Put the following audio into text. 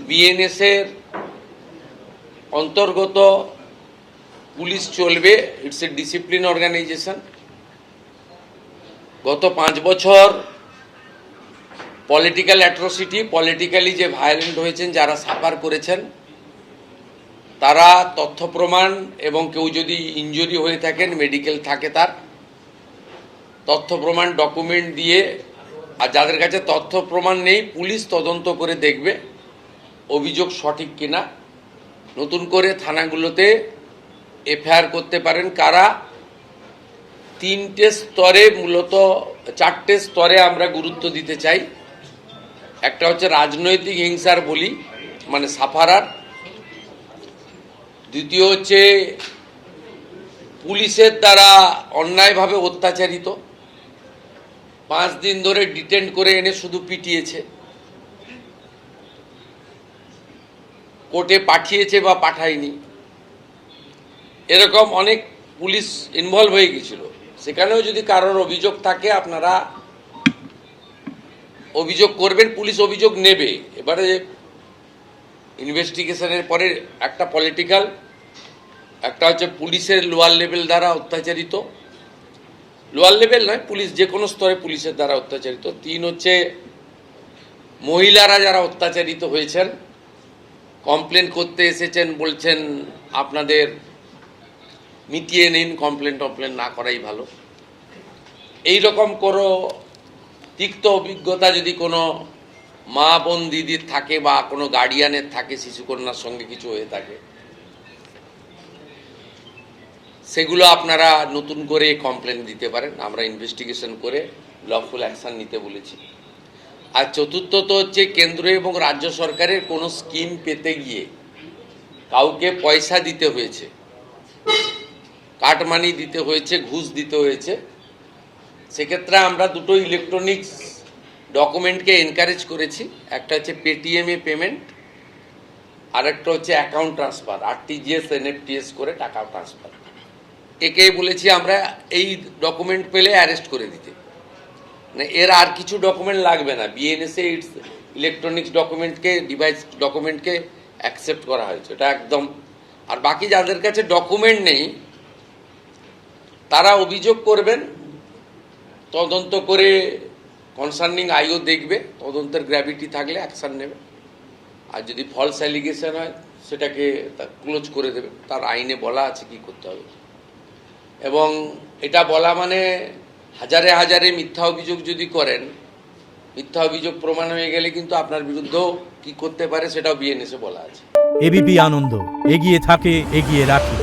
BNS এর অন্তর্গত police চলবে। It's a discipline organization. গত 5 বছর পলিটিক্যাল অ্যাট্রোসিটি, পলিটিক্যালি যে ভায়োলেন্ট হয়েছেন, যারা সাফার করেছেন, তারা তথ্য প্রমাণ এবং কেউ যদি ইনজুরি হয়ে থাকেন, মেডিকেল থাকে, তার তথ্য প্রমাণ ডকুমেন্ট দিয়ে, আর যাদের কাছে তথ্য প্রমাণ নেই, পুলিশ তদন্ত করে দেখবে অভিযোগ সঠিক কিনা। নতুন করে থানাগুলোতে এফআইআর করতে পারেন। কারা 3টে স্তরে, মূলত 4টে স্তরে আমরা গুরুত্ব দিতে চাই। একটা হচ্ছে রাজনৈতিক হিংসার বলি, মানে সাফারার। দ্বিতীয় হচ্ছে পুলিশের দ্বারা অন্যায়ভাবে অত্যাচারিত, 5 দিন ধরে ডিটেন করে এনে শুধু পিটিয়েছে, কোর্টে পাঠিয়েছে বা পাঠায়নি, এরকম অনেক পুলিশ ইনভলভ হয়ে গেছিল। সেখানেও যদি কারোর অভিযোগ থাকে, আপনারা অভিযোগ করবেন, পুলিশ অভিযোগ নেবে। এবারে ইনভেস্টিগেশনের পরে একটা পলিটিক্যাল, একটা হচ্ছে পুলিশের লোয়ার লেভেল দ্বারা অত্যাচারিত, লোয়ার লেভেল নয়, পুলিশ যে কোনো স্তরে পুলিশের দ্বারা অত্যাচারিত। 3 হচ্ছে মহিলারা যারা অত্যাচারিত হয়েছেন, কমপ্লেন করতে এসেছেন, বলছেন আপনাদের মিটিয়ে নিন, কমপ্লেন না করাই ভালো। এই রকম কোনো তিক্ত অভিজ্ঞতা যদি কোনো মা বোন দিদির থাকে বা কোনো গার্ডিয়ানের থাকে, শিশুকন্যার সঙ্গে কিছু হয়ে থাকে, সেগুলো আপনারা নতুন করে কমপ্লেন দিতে পারেন। আমরা ইনভেস্টিগেশন করে লফুল অ্যাকশন নিতে বলেছি। আর চতুর্থত হচ্ছে কেন্দ্র এবং রাজ্য সরকারের কোনো স্কিম পেতে গিয়ে কাউকে পয়সা দিতে হয়েছে, কাটমানি দিতে হয়েছে, ঘুষ দিতে হয়েছে, সেক্ষেত্রে আমরা দুটো ইলেকট্রনিক্স ডকুমেন্টকে এনকারেজ করেছি। একটা হচ্ছে পেটিএমে পেমেন্ট, আর একটা হচ্ছে অ্যাকাউন্ট ট্রান্সফার, আরটিজিএস এনএফটিএস করে টাকা ট্রান্সফার। একে বলেছি আমরা এই ডকুমেন্ট পেলে অ্যারেস্ট করে দিতে, মানে এর আর কিছু ডকুমেন্ট লাগবে না। বিএনএসএ ইটস ইলেকট্রনিক্স ডকুমেন্টকে, ডিভাইস ডকুমেন্টকে অ্যাকসেপ্ট করা হয়েছে, এটা একদম। আর বাকি যাদের কাছে ডকুমেন্ট নেই, তারা অভিযোগ করবেন, তদন্ত করে কনসার্নিং আইও দেখবে, তদন্তের গ্র্যাভিটি থাকলে অ্যাকশন নেবে। আর যদি ফলস অ্যালিগেশন হয়, সেটাকে ক্লোজ করে দেবে। তার আইনে বলা আছে কি করতে হবে। এবং এটা বলা মানে হাজারে হাজারে মিথ্যা অভিযোগ যদি করেন, মিথ্যা অভিযোগ প্রমাণ হয়ে গেলে কিন্তু আপনার বিরুদ্ধেও কি করতে পারে সেটাও বিএনএসে বলা আছে। এবিপি আনন্দ, এগিয়ে থাকে, এগিয়ে রাখে।